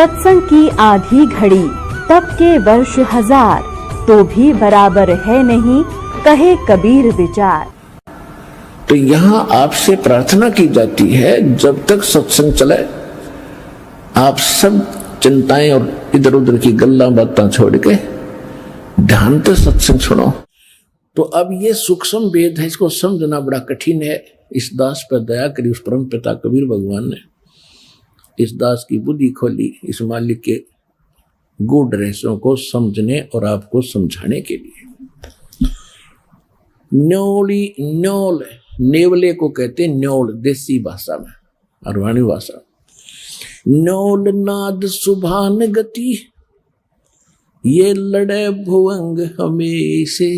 सत्संग की आधी घड़ी तब के वर्ष 1000 तो भी बराबर है नहीं, कहे कबीर विचार। तो यहाँ आपसे प्रार्थना की जाती है, जब तक सत्संग चले आप सब चिंताएं और इधर उधर की गल्ला बातें छोड़ के ध्यान से सत्संग सुनो। तो अब ये सूक्ष्म वेद है, इसको समझना बड़ा कठिन है। इस दास पर दया करी उस परम पिता कबीर भगवान ने, इस दास की बुद्धि खोली इस मालिक के गूढ़ रहस्यों को समझने और आपको समझाने के लिए। न्योली न्योल, नेवले को कहते न्योल देसी भाषा में, अरवाणी भाषा। न्योल नाद सुभान गति, ये लड़े भुवंग हमेशे,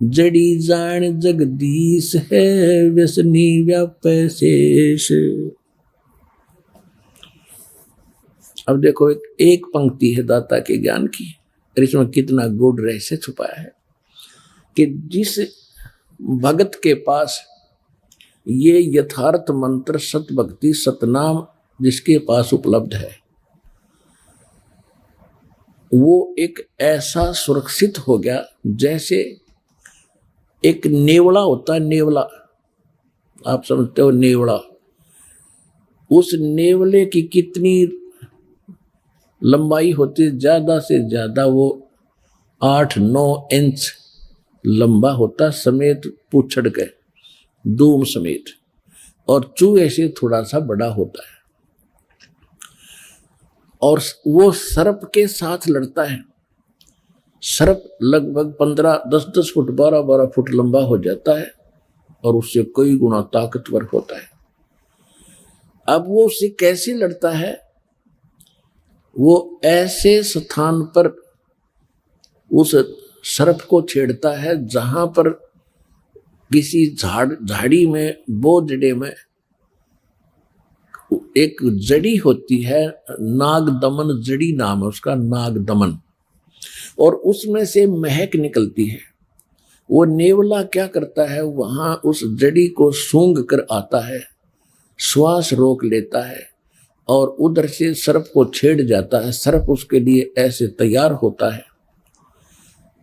जड़ी जान जगदीश है, व्यसनी व्यापै शेष। अब देखो एक पंक्ति है दाता के ज्ञान की, और इसमें कितना गूढ़ रहस्य छुपाया है कि जिस भगत के पास ये यथार्थ मंत्र सत भक्ति सतनाम जिसके पास उपलब्ध है, वो एक ऐसा सुरक्षित हो गया जैसे एक नेवला होता है। नेवला आप समझते हो, नेवला, उस नेवले की कितनी लंबाई होती है, ज्यादा से ज्यादा वो 8-9 इंच लंबा होता समेत पूछड़ के, दूम समेत, और चूहे से थोड़ा सा बड़ा होता है। और वो सर्प के साथ लड़ता है। सर्प लगभग 10-10 फुट 12-12 फुट लंबा हो जाता है और उससे कई गुना ताकतवर होता है। अब वो उससे कैसे लड़ता है, वो ऐसे स्थान पर उस सर्प को छेड़ता है जहां पर किसी झाड़ी में, बोझड़े में एक जड़ी होती है, नागदमन जड़ी नाम है उसका, नागदमन, और उसमें से महक निकलती है। वो नेवला क्या करता है, वहां उस जड़ी को सूंघ कर आता है, श्वास रोक लेता है और उधर से सर्प को छेड़ जाता है। सर्प उसके लिए ऐसे तैयार होता है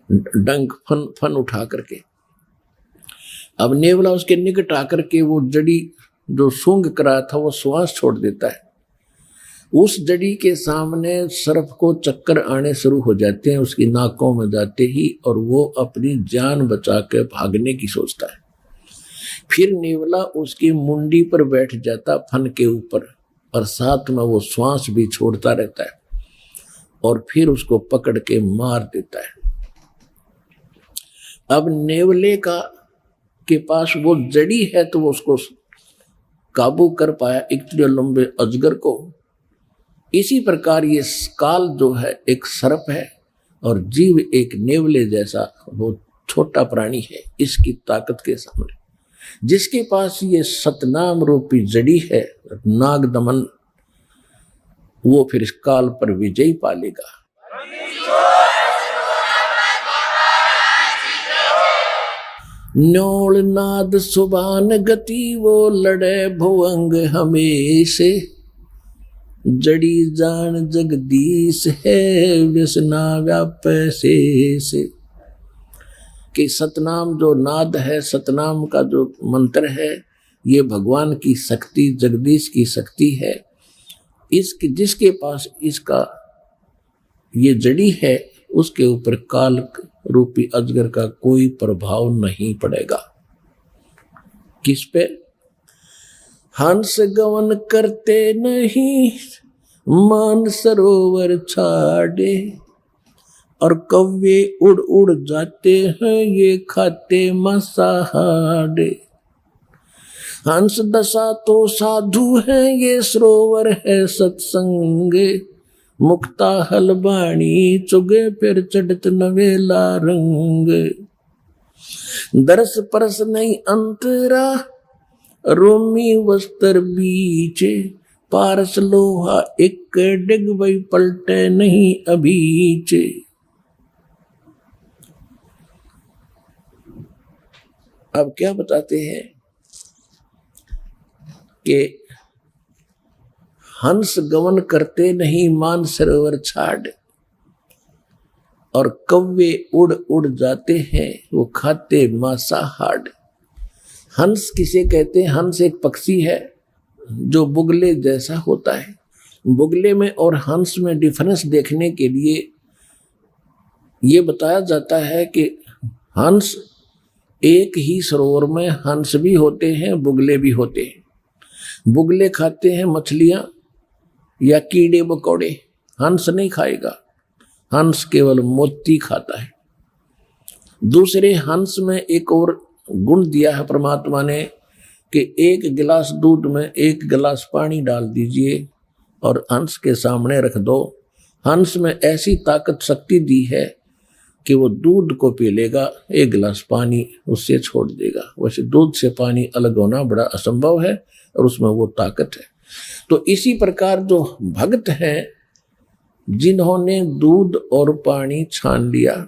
डंक फन उठा करके। अब नेवला उसके निकट आकर के वो जड़ी जो सूंघ करा था वो श्वास छोड़ देता है। उस जड़ी के सामने सर्प को चक्कर आने शुरू हो जाते हैं उसकी नाकों में जाते ही, और वो अपनी जान बचा के भागने की सोचता है। फिर नेवला उसकी मुंडी पर बैठ जाता फन के ऊपर, और साथ में वो श्वास भी छोड़ता रहता है और फिर उसको पकड़ के मार देता है। अब नेवले के पास वो जड़ी है तो वो उसको काबू कर पाया, इतने लंबे अजगर को। इसी प्रकार ये काल जो है एक सर्प है और जीव एक नेवले जैसा वो छोटा प्राणी है। इसकी ताकत के सामने जिसके पास ये सतनाम रूपी जड़ी है नागदमन, वो फिर इस काल पर विजय पालेगा। न्योल नाद सुभान गति, वो लड़े भुवंग हमेशे, जड़ी जान जगदीश है, व्यसना व्यापै शेष। कि सतनाम जो नाद है, सतनाम का जो मंत्र है, ये भगवान की शक्ति, जगदीश की शक्ति है। इसकी जिसके पास इसका ये जड़ी है उसके ऊपर काल रूपी अजगर का कोई प्रभाव नहीं पड़ेगा। किस पे? हंस गवन करते नहीं, मान सरोवर छाड़े, और कव्वे उड़ उड़ जाते हैं, ये खाते मांसाहारे। हंस दशा तो साधु है, ये सरोवर है सत्संग, मुक्ता हलबाणी चुगे फिर चढ़त नवेला रंग। दरस परस नहीं अंतरा, रोमी वस्त्र बीच, पारस लोहा एक डिग वही पलटे नहीं अभीच। अब क्या बताते हैं कि हंस गमन करते नहीं मान सरोवर छाड़, और कौवे उड़ उड़ जाते हैं वो खाते मांसाहार। हंस किसे कहते हैं? हंस एक पक्षी है जो बुगले जैसा होता है। बुगले में और हंस में डिफरेंस देखने के लिए ये बताया जाता है कि हंस, एक ही सरोवर में हंस भी होते हैं, बुगले भी होते हैं। बुगले खाते हैं मछलियां या कीड़े मकोड़े, हंस नहीं खाएगा, हंस केवल मोती खाता है। दूसरे हंस में एक और गुण दिया है परमात्मा ने कि एक गिलास दूध में एक गिलास पानी डाल दीजिए और हंस के सामने रख दो। हंस में ऐसी ताकत शक्ति दी है कि वो दूध को पी लेगा, एक गिलास पानी उससे छोड़ देगा। वैसे दूध से पानी अलग होना बड़ा असंभव है और उसमें वो ताकत है। तो इसी प्रकार जो भक्त हैं, जिन्होंने दूध और पानी छान लिया,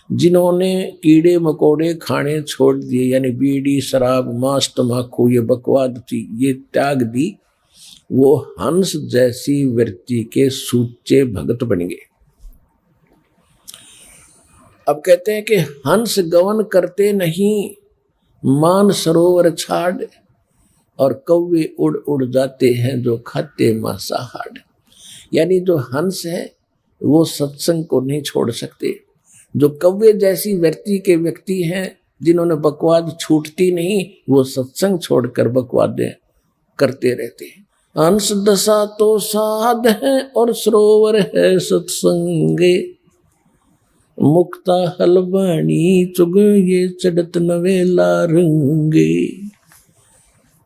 जिन्होंने कीड़े मकोड़े खाने छोड़ दिए, यानी बीड़ी शराब मांस तम्बाकू ये बकवाद थी ये त्याग दी, वो हंस जैसी वृत्ति के सूचे भगत बन गए। अब कहते हैं कि हंस गमन करते नहीं मान सरोवर छाड़, और कौवे उड़ उड़ जाते हैं जो खाते मांसाहार। यानी जो हंस है वो सत्संग को नहीं छोड़ सकते। जो कौवे जैसी वृत्ति के व्यक्ति हैं, जिन्होंने बकवाद छूटती नहीं, वो सत्संग छोड़कर बकवादें करते रहते हैं। हंस दशा तो साध है और सरोवर है सत्संगे, मुक्ता हलवाणी चुग ये चढ़त नवेला रंगे।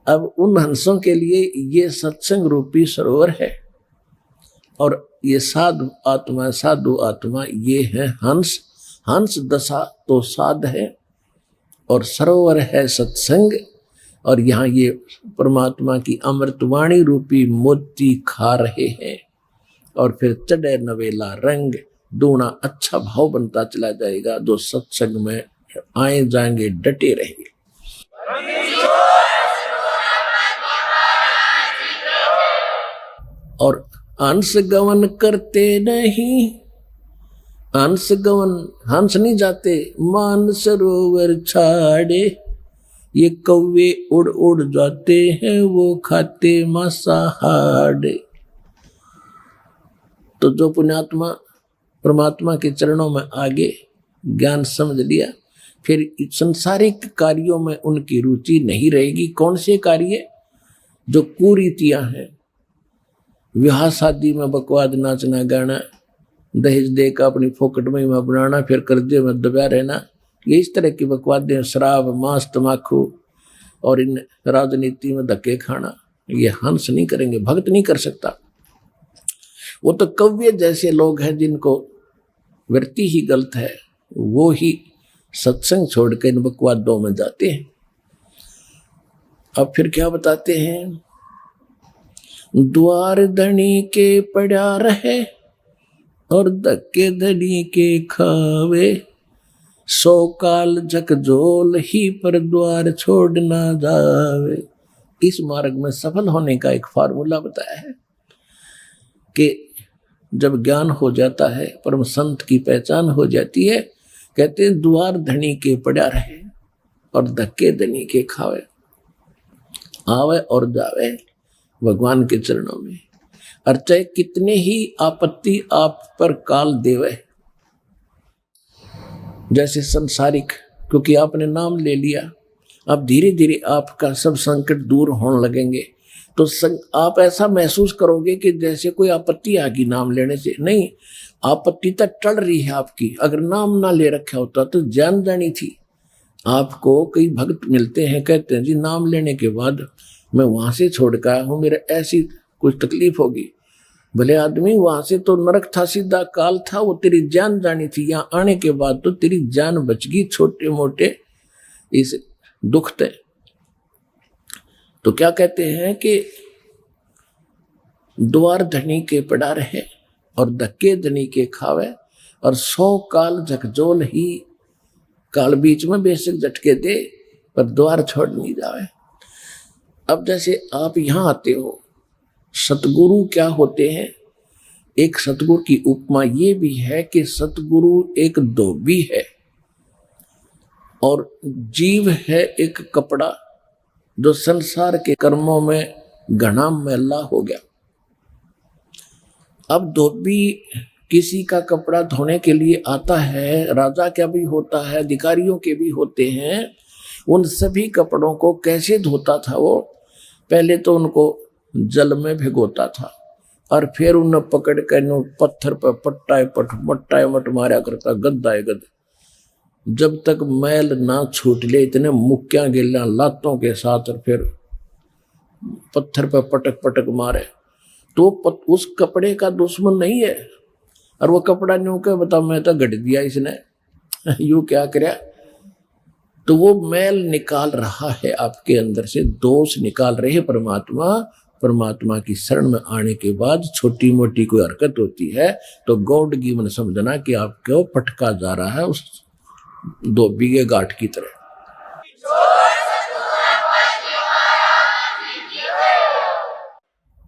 अब उन हंसों के लिए ये सत्संग रूपी सरोवर है, और ये साधु आत्मा ये है हंस। हंस दशा तो साध है और सरोवर है सत्संग, और यहाँ ये परमात्मा की अमृतवाणी रूपी मोती खा रहे हैं। और फिर चढ़े नवेला रंग, दूना अच्छा भाव बनता चला जाएगा। जो सत्संग में आए जाएंगे डटे रहेंगे। और हंस गमन करते नहीं, हंस गमन, हंस नहीं जाते मान सरोवर छाड़े, ये कौवे उड़ उड़ जाते हैं वो खाते मांसाहार। तो जो पुण्यात्मा परमात्मा के चरणों में आगे ज्ञान समझ लिया, फिर संसारिक कार्यों में उनकी रुचि नहीं रहेगी। कौन से कार्य? जो कुरीतियां हैं, विवाह शादी में बकवाद नाचना गाना, दहेज देकर अपनी फोकट में बनाना, फिर कर्जे में दबा रहना, ये इस तरह की बकवादें, शराब मांस तम्बाकू और इन राजनीति में धक्के खाना, ये हंस नहीं करेंगे, भक्त नहीं कर सकता। वो तो कव्य जैसे लोग हैं जिनको वृत्ति ही गलत है, वो ही सत्संग छोड़कर इन बकवादों में जाते हैं। अब फिर क्या बताते हैं? द्वार धनी के पड़ा रहे और धक्के धनी के खावे, 100 काल झकझोल ही पर द्वार छोड़ ना जावे। इस मार्ग में सफल होने का एक फार्मूला बताया है कि जब ज्ञान हो जाता है, परम संत की पहचान हो जाती है, कहते हैं द्वार धनी के पड़ा रहे और धक्के धनी के खावे, आवे और जावे भगवान के चरणों में। और चाहे कितने ही आपत्ति आप पर काल देवे, जैसे संसारिक, क्योंकि आपने नाम ले लिया, अब धीरे धीरे आपका सब संकट दूर होने लगेंगे। तो आप ऐसा महसूस करोगे कि जैसे कोई आपत्ति आ गई नाम लेने से। नहीं, आपत्ति तक टल रही है आपकी। अगर नाम ना ले रखा होता तो जान जानी थी। आपको कई भक्त मिलते हैं, कहते हैं जी नाम लेने के बाद मैं वहां से छोड़ कर आया हूँ, मेरे ऐसी कुछ तकलीफ होगी। भले आदमी, वहां से तो नरक था, सीधा काल था, वो तेरी जान जानी थी। यहाँ आने के बाद तो तेरी जान बच गई छोटे मोटे इस दुख थे। तो क्या कहते हैं कि द्वार धनी के पड़ा रहे और धक्के धनी के खावे, और 100 काल झकझोल ही, काल बीच में बेशक झटके दे पर द्वार छोड़ नहीं जावे। अब जैसे आप यहाँ आते हो, सतगुरु क्या होते हैं? एक सतगुरु की उपमा ये भी है कि सतगुरु एक धोबी है और जीव है एक कपड़ा जो संसार के कर्मों में घना मैला हो गया। अब धोबी किसी का कपड़ा धोने के लिए आता है, राजा का भी होता है, अधिकारियों के भी होते हैं। उन सभी कपड़ों को कैसे धोता था वो? पहले तो उनको जल में भिगोता था और फिर उन्हें पकड़ कर पत्थर पर मट्टा मट मारा करता, गद्दा गद, जब तक मैल ना छूट ले, इतने मुक्कियां गिल्ला लातों के साथ, और फिर पत्थर पर पटक पटक मारे। तो उस कपड़े का दुश्मन नहीं है। और वो कपड़ा न्यू के बता, मैं तो गढ़ दिया इसने, यू क्या करया? तो वो मैल निकाल रहा है आपके अंदर से, दोष निकाल रहे परमात्मा। परमात्मा की शरण में आने के बाद छोटी मोटी कोई हरकत होती है तो गॉड गिवन समझना कि आपको पटका जा रहा है उस धोबी के गांठ की तरह।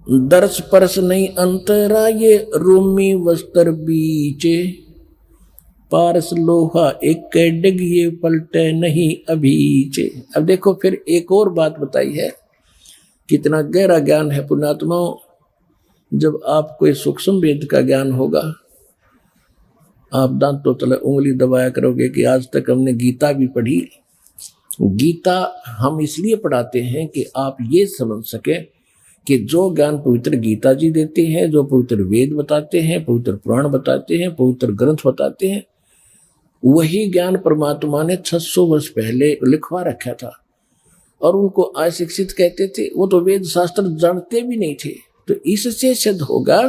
दर्श परस नहीं अंतरा, ये रोमी वस्त्र बीचे, पारस लोहा एक डिग, ये पलटे नहीं अभीचे। अब देखो फिर एक और बात बताई है, कितना गहरा ज्ञान है पुण्यात्माओं। जब आपको सूक्ष्म वेद का ज्ञान होगा, आप दांतों तले उंगली दबाया करोगे कि आज तक हमने गीता भी पढ़ी। गीता हम इसलिए पढ़ाते हैं कि आप ये समझ सके कि जो ज्ञान पवित्र गीता जी देते हैं, जो पवित्र वेद बताते हैं, पवित्र पुराण बताते हैं, पवित्र ग्रंथ बताते हैं, वही ज्ञान परमात्मा ने 600 वर्ष पहले लिखवा रखा था। और उनको अशिक्षित कहते थे, वो तो वेद शास्त्र जानते भी नहीं थे। तो इससे सिद्ध होगा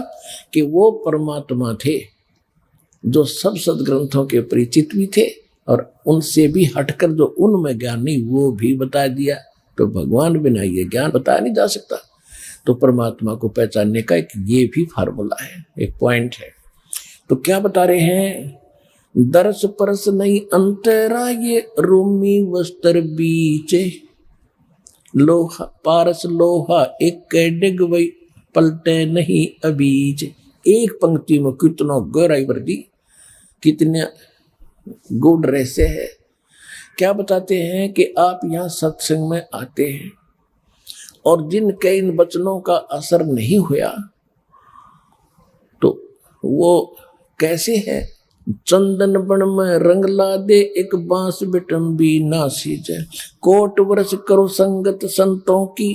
कि वो परमात्मा थे जो सब सदग्रंथों के परिचित भी थे, और उनसे भी हटकर जो उनमें ज्ञान नहीं वो भी बता दिया। तो भगवान बिना ये ज्ञान बताया नहीं जा सकता। तो परमात्मा को पहचानने का एक ये भी फार्मूला है, एक पॉइंट है। तो क्या बता रहे हैं? दर्श परस नहीं अंतरा, ये रोमी वस्त्र बीचे, लोहा पारस लोहा एक डिग, वही पलटे नहीं अबीज। एक पंक्ति में कितना गहराई भर दी, कितने गुड रहस्य है। क्या बताते हैं कि आप यहाँ सत्संग में आते हैं और जिनके इन वचनों का असर नहीं हुआ तो वो कैसे है? चंदन बन में रंग ला दे, एक बांस बिटम्बी नासी जय, कोट वर्ष करो संगत संतों की,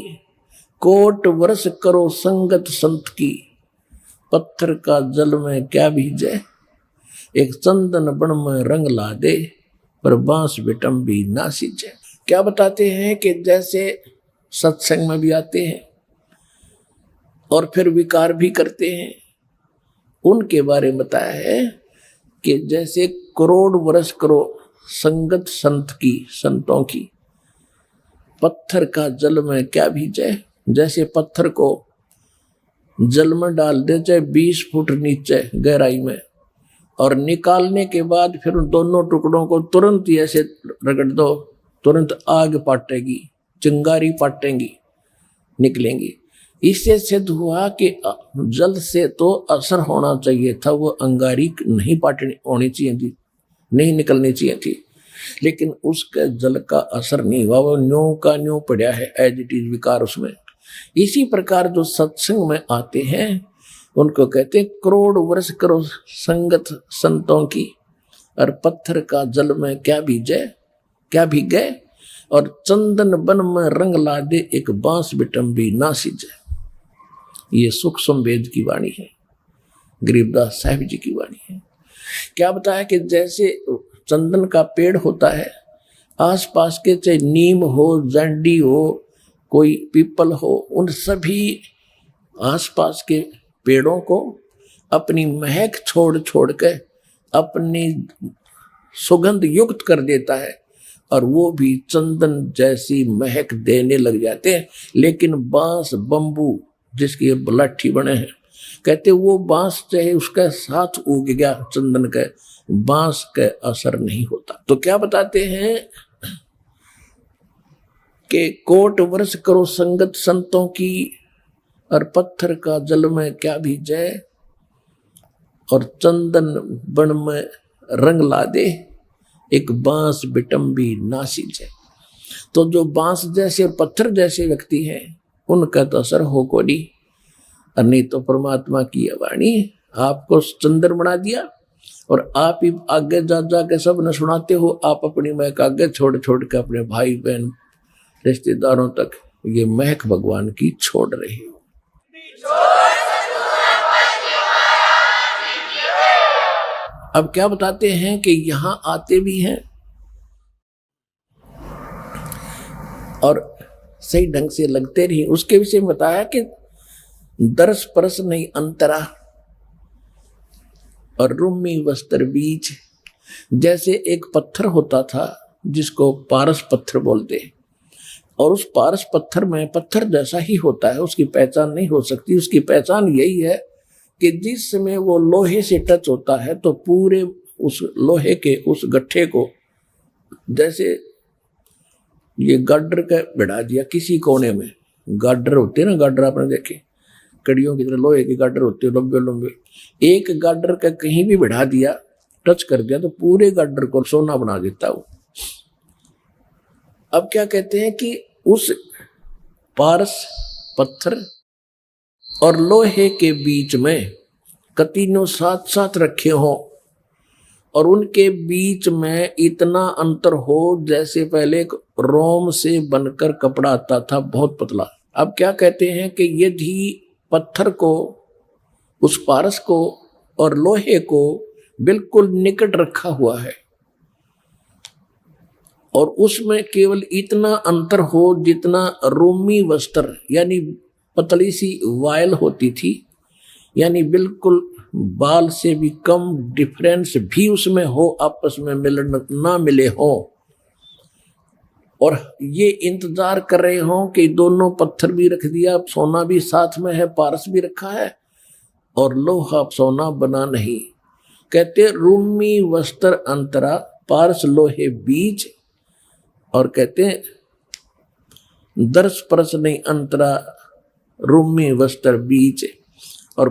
कोट वर्ष करो संगत संत की, पत्थर का जल में क्या भीजे, एक चंदन बन में रंग ला दे, पर बांस बिटम्बी नासी जय। क्या बताते हैं कि जैसे सत्संग में भी आते हैं और फिर विकार भी करते हैं, उनके बारे में बताया है कि जैसे करोड़ वर्ष करो संगत संत की, संतों की, पत्थर का जल में क्या भीजे। जैसे पत्थर को जल में डाल दे चाहे 20 फुट नीचे गहराई में, और निकालने के बाद फिर उन दोनों टुकड़ों को तुरंत ही ऐसे रगड़ दो, तुरंत आग पाटेगी, चिंगारी पाटेंगी, निकलेंगी। इससे सिद्ध हुआ कि जल से तो असर होना चाहिए था, वो अंगारी नहीं पाटनी होनी चाहिए थी, नहीं निकलनी चाहिए थी, लेकिन उसके जल का असर नहीं हुआ, वो न्यों का न्यों पड़ा है, एज इट इज विकार उसमें। इसी प्रकार जो सत्संग में आते हैं उनको कहते हैं करोड़ वर्ष करो संगत संतों की, और पत्थर का जल में क्या भीजे, क्या भीगे, और चंदन बन में रंग ला दे, एक बांस बिटम्बी ना सिजे। ये सूक्ष्म वेद की वाणी है, गरीबदास साहिब जी की वाणी है। क्या बताया कि जैसे चंदन का पेड़ होता है, आसपास के चाहे नीम हो, जंडी हो, कोई पीपल हो, उन सभी आसपास के पेड़ों को अपनी महक छोड़ छोड़ के अपनी सुगंध युक्त कर देता है, और वो भी चंदन जैसी महक देने लग जाते हैं। लेकिन बांस बंबू जिसकी ये लाठी बने हैं, कहते वो बांस चाहे उसके साथ उग गया चंदन के, बांस का असर नहीं होता। तो क्या बताते हैं कि कोट वर्ष करो संगत संतों की, और पत्थर का जल में क्या भीजे, और चंदन बन में रंग ला दे, एक बांस बिटम्बी ना सींचे। तो जो बांस जैसे और पत्थर जैसे व्यक्ति हैं उनका तो असर हो को नहीं, और नहीं तो परमात्मा की वाणी आपको चंदन बना दिया और आप ही आगे जा के सब न सुनाते हो। आप अपनी महक आगे छोड़ छोड़ के अपने भाई बहन रिश्तेदारों तक ये महक भगवान की छोड़ रहे हो। अब क्या बताते हैं कि यहां आते भी हैं और सही ढंग से लगते नहीं। उसके विषय में बताया कि दर्श परस नहीं अंतरा और रूमी वस्त्र बीच। जैसे एक पत्थर होता था जिसको पारस पत्थर बोलते हैं, और उस पारस पत्थर में पत्थर जैसा ही होता है, उसकी पहचान नहीं हो सकती। उसकी पहचान यही है कि जिस समय वो लोहे से टच होता है तो पूरे उस लोहे के उस गट्ठे को, जैसे ये गाडर का बढ़ा दिया किसी कोने में, गाडर होते हैं ना, गाडर आपने देखे कड़ियों की तरह लोहे के गाडर होते हैं लंबे लंबे, एक गाडर का कहीं भी बढ़ा दिया, टच कर दिया तो पूरे गाडर को सोना बना देता वो। अब क्या कहते हैं कि उस पारस पत्थर और लोहे के बीच में कतीनों साथ साथ रखे हों और उनके बीच में इतना अंतर हो जैसे पहले एक रोम से बनकर कपड़ा आता था बहुत पतला। अब क्या कहते हैं कि यदि पत्थर को, उस पारस को और लोहे को बिल्कुल निकट रखा हुआ है और उसमें केवल इतना अंतर हो जितना रोमी वस्त्र यानी पतली सी वायल होती थी, यानी बिल्कुल बाल से भी कम डिफरेंस भी उसमें हो, आपस में मिलन ना मिले हो, और ये इंतजार कर रहे हो कि दोनों पत्थर भी रख दिया, सोना भी साथ में है, पारस भी रखा है और लोहा सोना बना नहीं। कहते रूमी वस्त्र अंतरा पारस लोहे बीच, और कहते दर्श परस नहीं अंतरा रूमी वस्त्र बीच, और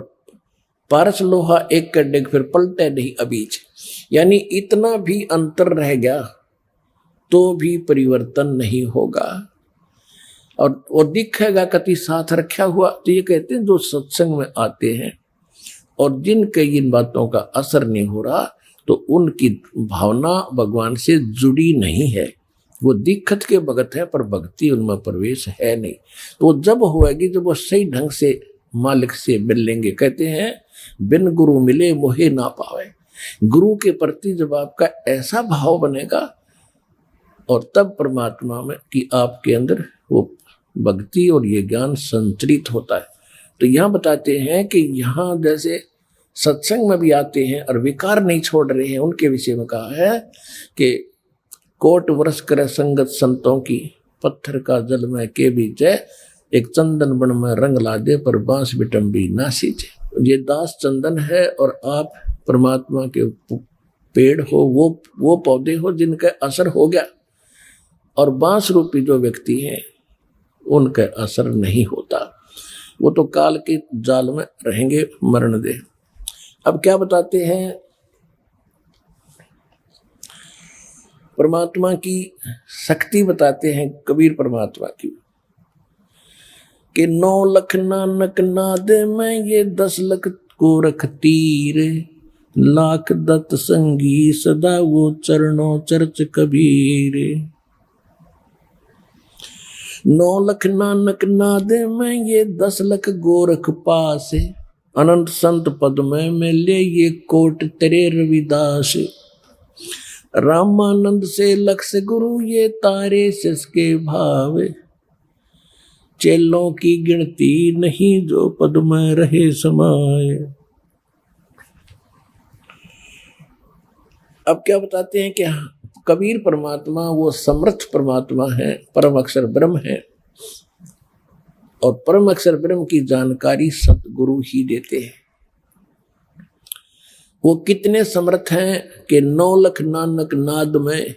पारस लोहा एक कर डेग फिर पलटे नहीं अबीच। यानी इतना भी अंतर रह गया तो भी परिवर्तन नहीं होगा और वो दिखेगा कति साथ रखा हुआ। तो ये कहते हैं जो सत्संग में आते हैं और जिनके इन बातों का असर नहीं हो रहा तो उनकी भावना भगवान से जुड़ी नहीं है, वो दिक्कत के भगत है पर भक्ति उनमें प्रवेश है नहीं। तो जब होएगी जब वो सही ढंग से मालिक से मिल लेंगे। कहते हैं बिन गुरु मिले मोहे ना पावे। गुरु के प्रति जब आपका ऐसा भाव बनेगा और तब परमात्मा में कि आपके अंदर वो भक्ति और ये ज्ञान संतरित होता है। तो यहाँ बताते हैं कि यहाँ जैसे सत्संग में भी आते हैं और विकार नहीं छोड़ रहे हैं, उनके विषय में कहा है कि कोट वर्ष करे संगत संतों की, पत्थर का जल में के बीच है, एक चंदन बन में रंग ला दे पर बांस बिटम्बी ना सींचे। ये दास चंदन है और आप परमात्मा के पेड़ हो, वो पौधे हो जिनका असर हो गया, और बांस रूपी जो व्यक्ति हैं उनका असर नहीं होता, वो तो काल के जाल में रहेंगे, मरण दे। अब क्या बताते हैं परमात्मा की शक्ति बताते हैं कबीर परमात्मा की कि 9 लख नानक नाद में ये 10 लख को रख तीर, लाख दत्त संगी सदा वो चरणों चर्च कबीर। 9 लख नानक नाद में ये 10 लख गोरख पास, अनंत संत पद में मिले ये कोट तेरे रविदास। रामानंद से लक्ष गुरु ये तारे सिसके भाव, चेलों की गिनती नहीं जो पद में रहे समाये। अब क्या बताते हैं कि कबीर परमात्मा वो समर्थ परमात्मा है, परम अक्षर ब्रह्म है, और परम अक्षर ब्रह्म की जानकारी सतगुरु ही देते हैं। वो कितने समर्थ हैं कि 9 लख नानक नाद में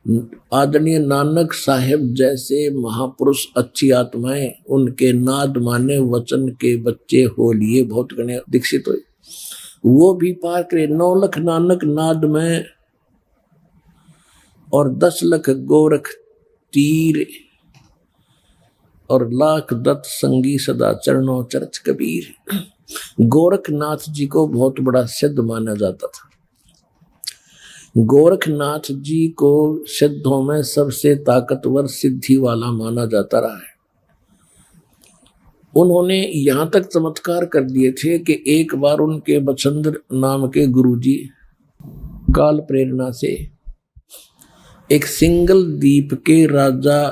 आदरणीय नानक साहेब जैसे महापुरुष, अच्छी आत्माएं, उनके नाद माने वचन के बच्चे हो लिए बहुत गणे दीक्षित हुए। वो भी पार करे 9 लख नानक नाद में और 10 लख गोरख तीर और लाख दत्त संगी सदा चरणों चर्च कबीर। गोरखनाथ जी को बहुत बड़ा सिद्ध माना जाता था। गोरखनाथ जी को सिद्धों में सबसे ताकतवर सिद्धि वाला माना जाता रहा है। उन्होंने यहां तक चमत्कार कर दिए थे कि एक बार उनके बचंद्र नाम के गुरुजी काल प्रेरणा से एक सिंगल द्वीप के राजा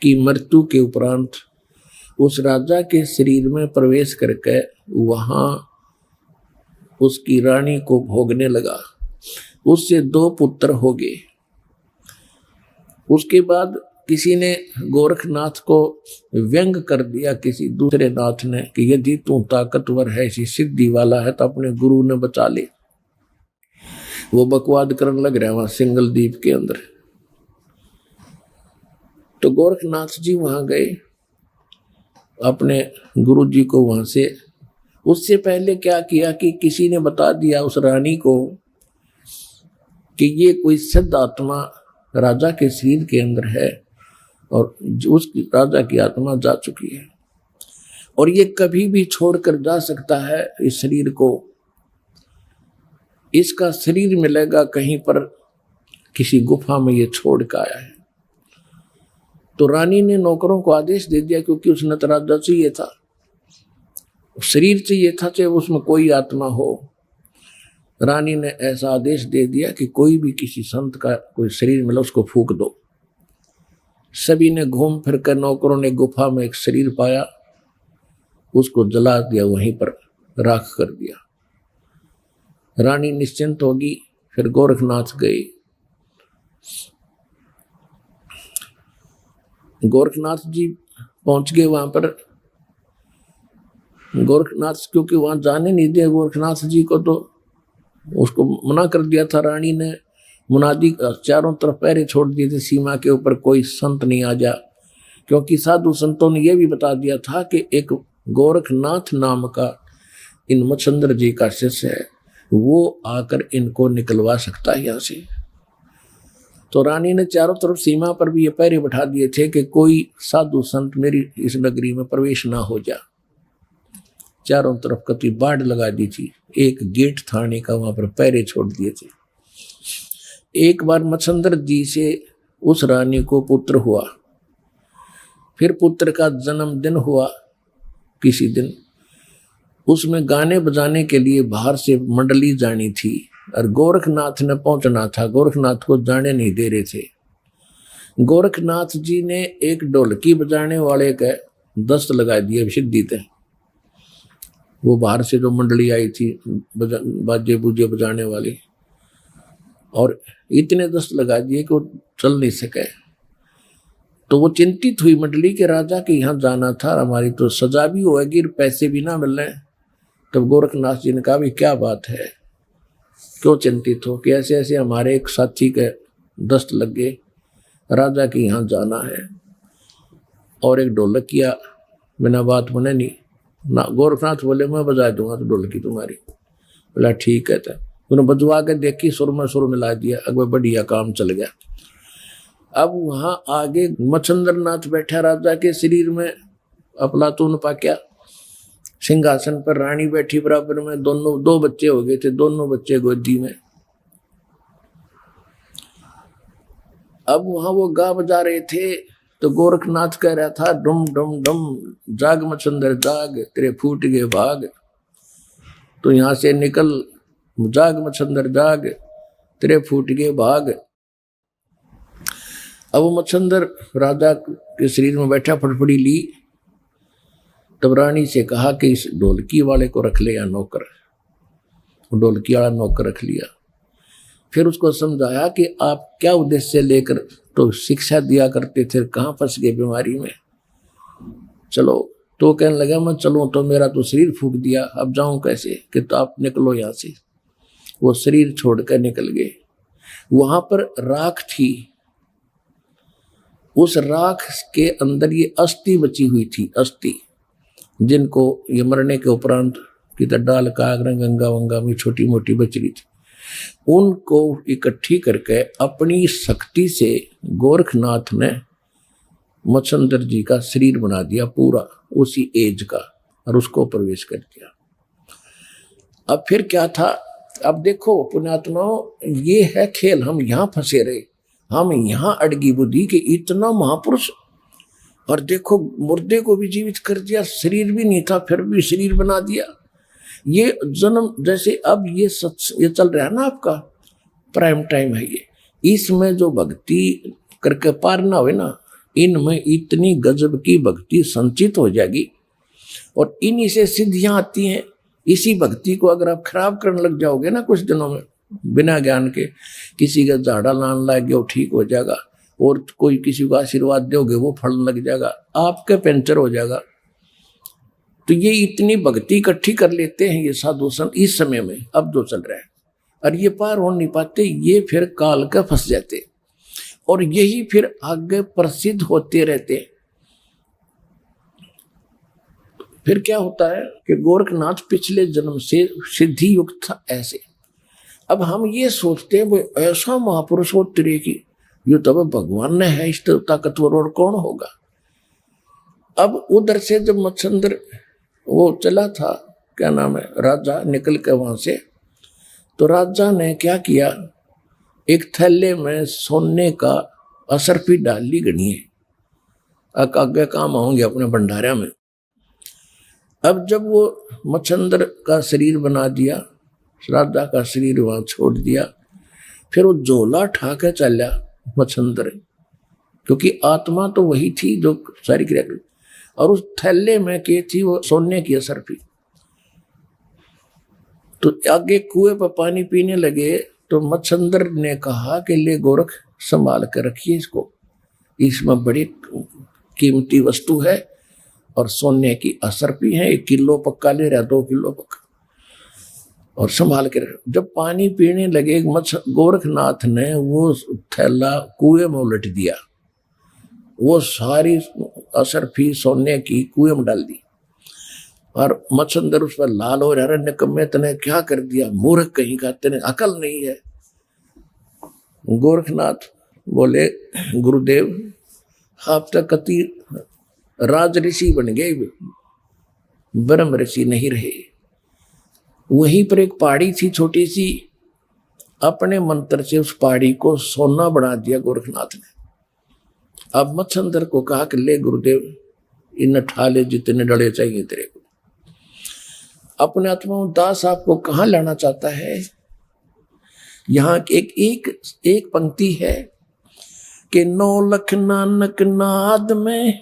की मृत्यु के उपरांत उस राजा के शरीर में प्रवेश करके वहां उसकी रानी को भोगने लगा। उससे 2 पुत्र हो गए। उसके बाद किसी ने गोरखनाथ को व्यंग कर दिया, किसी दूसरे नाथ ने, कि यदि तू ताकतवर है, ऐसी सिद्धि वाला है तो अपने गुरु ने बचा ले। वो बकवाद करने लग रहा है वहां सिंगल द्वीप के अंदर। तो गोरखनाथ जी वहां गए अपने गुरु जी को वहां से। उससे पहले क्या किया कि किसी ने बता दिया उस रानी को कि ये कोई सिद्ध आत्मा राजा के शरीर के अंदर है और उस राजा की आत्मा जा चुकी है और ये कभी भी छोड़कर जा सकता है इस शरीर को। इसका शरीर मिलेगा कहीं पर किसी गुफा में, ये छोड़ कर आया है। तो रानी ने नौकरों को आदेश दे दिया, क्योंकि उसने तो राजा चाहिए था, शरीर चाहिए था, चाहे उसमें कोई आत्मा हो। रानी ने ऐसा आदेश दे दिया कि कोई भी किसी संत का कोई शरीर मिला उसको फूंक दो। सभी ने घूम फिर कर, नौकरों ने गुफा में एक शरीर पाया, उसको जला दिया, वहीं पर राख कर दिया। रानी निश्चिंत होगी। फिर गोरखनाथ गए। गोरखनाथ जी पहुंच गए वहां पर। गोरखनाथ क्योंकि वहां जाने नहीं दिया गोरखनाथ जी को, तो उसको मना कर दिया था रानी ने। मुनादी चारों तरफ पहरे छोड़ दिए थे सीमा के ऊपर, कोई संत नहीं आ जा, क्योंकि साधु संतों ने यह भी बता दिया था कि एक गोरखनाथ नाम का इन मच्छंद्र जी का शिष्य है, वो आकर इनको निकलवा सकता है यहाँ से। तो रानी ने चारों तरफ सीमा पर भी ये पहरे बैठा दिए थे कि कोई साधु संत मेरी इस नगरी में प्रवेश ना हो जा। चारों तरफ कति बाढ़ लगा दी थी, एक गेट थाने का वहां पर पहरे छोड़ दिए थे। एक बार मच्छंद्र जी से उस रानी को पुत्र हुआ। फिर पुत्र का जन्मदिन हुआ किसी दिन। उसमें गाने बजाने के लिए बाहर से मंडली जानी थी और गोरखनाथ ने पहुंचना था। गोरखनाथ को जाने नहीं दे रहे थे। गोरखनाथ जी ने एक ढोलकी बजाने वाले का दस्त लगा दिया सिद्धि थे। वो बाहर से जो मंडली आई थी बाजे बूजे बजाने वाली, और इतने दस्त लगा दिए कि वो चल नहीं सके। तो वो चिंतित हुई मंडली के राजा के यहाँ जाना था, हमारी तो सजा भी होगी, पैसे भी ना मिल रहे। तब गोरखनाथ जी ने कहा, भाई क्या बात है, क्यों चिंतित हो? कि ऐसे ऐसे हमारे एक साथी के दस्त लग गए, राजा के यहाँ जाना है और एक ढोलक किया बिना बात बने नहीं ना। गोरखनाथ बोले मैं बजा दूंगा तो ढोलकी तुम्हारी। बोला ठीक है। तो उन्होंने बजवा के देखी, सुर में सुर मिला दिया, अगवा बढ़िया काम चल गया। अब वहां आगे मच्छंद्र नाथ बैठा राजा के शरीर में, अफलातून पाक्या सिंहासन पर, रानी बैठी बराबर में, दोनों 2 बच्चे हो गए थे, दोनों बच्चे गोदी में। अब वहां वो गा बजा रहे थे तो गोरखनाथ कह रहा था, डुम डुम डुम जाग मच्छंद्र जाग, तेरे फूट गए भाग, तो यहां से निकल, जाग मच्छंद्र जाग, तेरे फूट गए भाग। अब मच्छंद्र राजा के शरीर में बैठा, फटफड़ी ली। तब रानी से कहा कि इस ढोलकी वाले को रख ले या नौकर। ढोलकी वाला नौकर रख लिया। फिर उसको समझाया कि आप क्या उद्देश्य लेकर तो शिक्षा दिया करते थे, कहाँ फंस गए बीमारी में, चलो। तो कहने लगा मैं चलूं तो मेरा तो शरीर फूंक दिया, अब जाऊं कैसे? कि तो आप निकलो यहाँ से। वो शरीर छोड़कर निकल गए। वहां पर राख थी, उस राख के अंदर ये अस्थि बची हुई थी, अस्थि जिनको ये मरने के उपरांत किधर डाल कागरा गंगा वंगा में छोटी मोटी बच रही थी, उनको इकट्ठी करके अपनी शक्ति से गोरखनाथ ने मच्छंदर जी का शरीर बना दिया पूरा उसी एज का, और उसको प्रवेश कर दिया। अब फिर क्या था, अब देखो पुण्यात्माओं, ये है खेल। हम यहाँ फंसे रहे, हम यहाँ अड़गी बुद्धि के इतना महापुरुष, और देखो मुर्दे को भी जीवित कर दिया, शरीर भी नहीं था फिर भी शरीर बना दिया। ये जन्म जैसे अब ये चल रहा है ना, आपका प्राइम टाइम है ये, इसमें जो भक्ति करके पार ना हुए ना, इनमें इतनी गजब की भक्ति संचित हो जाएगी और इन्हीं से सिद्धियां आती हैं। इसी भक्ति को अगर आप खराब करने लग जाओगे ना कुछ दिनों में, बिना ज्ञान के, किसी का झाड़ा लान लग गया वो ठीक हो जाएगा, और कोई किसी को आशीर्वाद दोगे वो फल लग जाएगा, आपका पंचर हो जाएगा। तो ये इतनी भक्ति इकट्ठी कर लेते हैं ये साधु संत इस समय में, अब जो चल रहा है, और ये पार हो नहीं पाते, ये फिर काल का फंस जाते, और यही फिर आगे प्रसिद्ध होते रहते। फिर क्या होता है कि गोरखनाथ पिछले जन्म से सिद्धि युक्त था ऐसे। अब हम ये सोचते हैं वो ऐसा महापुरुष हो तेरे की, ये तो भगवान ने है, इस ताकतवर और कौन होगा। अब उधर से जब मच्छंदर वो चला था, क्या नाम है, राजा निकल के वहां से, तो राजा ने क्या किया, एक थैले में सोने का असरफी डाल ली गणिए, आगे काम आऊंगे अपने भंडारा में। अब जब वो मच्छंदर का शरीर बना दिया, राजा का शरीर वहां छोड़ दिया, फिर वो झोला ठा के चला मच्छंदर, क्योंकि आत्मा तो वही थी जो सारी क्रिया कर, और उस थैले में के थी वो सोने की असरफी। तो आगे कुएं पर पानी पीने लगे, तो मच्छंदर ने कहा कि ले गोरख संभाल कर रखिए इसको, इसमें बड़ी कीमती वस्तु है और सोने की असरफी है, 1 किलो पक्का ले रहा, 2 किलो पक्का, और संभाल के रख। जब पानी पीने लगे गोरखनाथ ने वो थैला कुएं में उलट दिया, वो सारी असरफी सोने की कुएं में डाल दी, और मच्छंदर उस पर लाल हो रहा, निकम्मे तने क्या कर दिया, मूर्ख कहीं का, तेने अकल नहीं है। गोरखनाथ बोले गुरुदेव आप तो कति राज ऋषि बन गए, ब्रह्म ऋषि नहीं रहे। वहीं पर एक पहाड़ी थी छोटी सी, अपने मंत्र से उस पहाड़ी को सोना बना दिया गोरखनाथ ने। अब मच्छंदर को कहा कि ले गुरुदेव इन ठाले जितने डले चाहिए तेरे को। अपने आत्मा दास आपको कहाँ लाना चाहता है। यहाँ एक पंक्ति है कि 9 लख नानक नाद में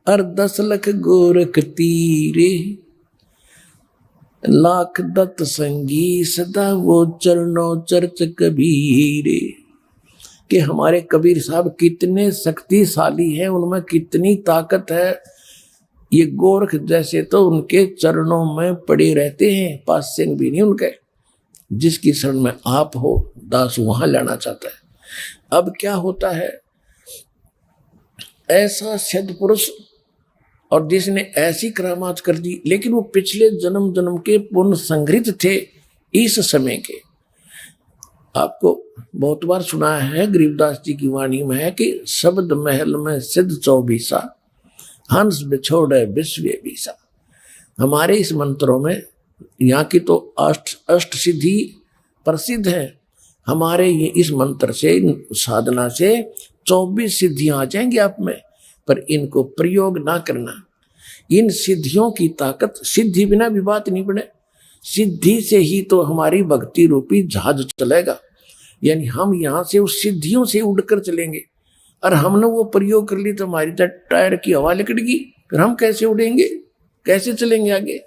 और 10 लख गोरख तीरे, लाख दत्त संगी सदा वो चरणों चर्च कबीरे। कि हमारे कबीर साहब कितने शक्तिशाली हैं, उनमें कितनी ताकत है। ये गोरख जैसे तो उनके चरणों में पड़े रहते हैं, पास से भी नहीं उनके। जिसकी शरण में आप हो दास वहां लाना चाहता है। अब क्या होता है, ऐसा सिद्ध पुरुष और जिसने ऐसी करामात कर दी, लेकिन वो पिछले जन्म जन्म के पुण्य संग्रहित थे इस समय के। आपको बहुत बार सुना है, गरीबदास जी की वाणी में है कि शब्द महल में सिद्ध 24 हंस बिछोड़े विश्व बीसा। हमारे इस मंत्रों में यहाँ की तो अष्ट सिद्धि प्रसिद्ध है। हमारे ये इस मंत्र से, साधना से 24 सिद्धियां आ जाएंगी आप में, पर इनको प्रयोग ना करना। इन सिद्धियों की ताकत, सिद्धि बिना भी बात नहीं बने, सिद्धि से ही तो हमारी भक्ति रूपी जहाज चलेगा। यानी हम यहाँ से उस सिद्धियों से उड़कर चलेंगे, और हमने वो प्रयोग कर ली तो हमारी टायर की हवा निकलेगी, फिर हम कैसे उड़ेंगे, कैसे चलेंगे आगे।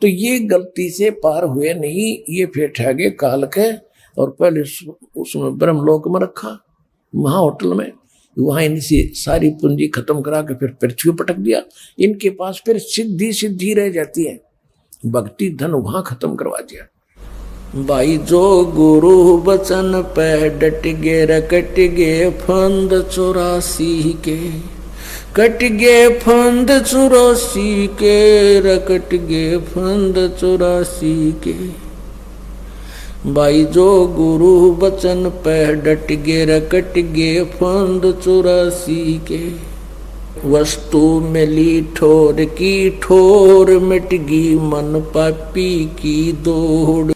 तो ये गलती से पार हुए नहीं, ये फिर ठहगे काल के, और पहले उसमें ब्रह्मलोक में रखा, वहां होटल में, वहां इनसे सारी पूंजी खत्म करा के फिर पृथ्वी पटक दिया। इनके पास फिर सिद्धि रह जाती है, भक्ति धन वहां खत्म करवा दिया। भाई जो गुरु बचन पे डट गे रकट गे फंद 84 के, कट गे फंद 84 के, रकट गे फंद 84 के। भाई जो गुरु बचन पे डट गे रकट गे फंद 84 के। वस्तु मिली ठोर की ठोर, मिट गई मन पापी की दौड़।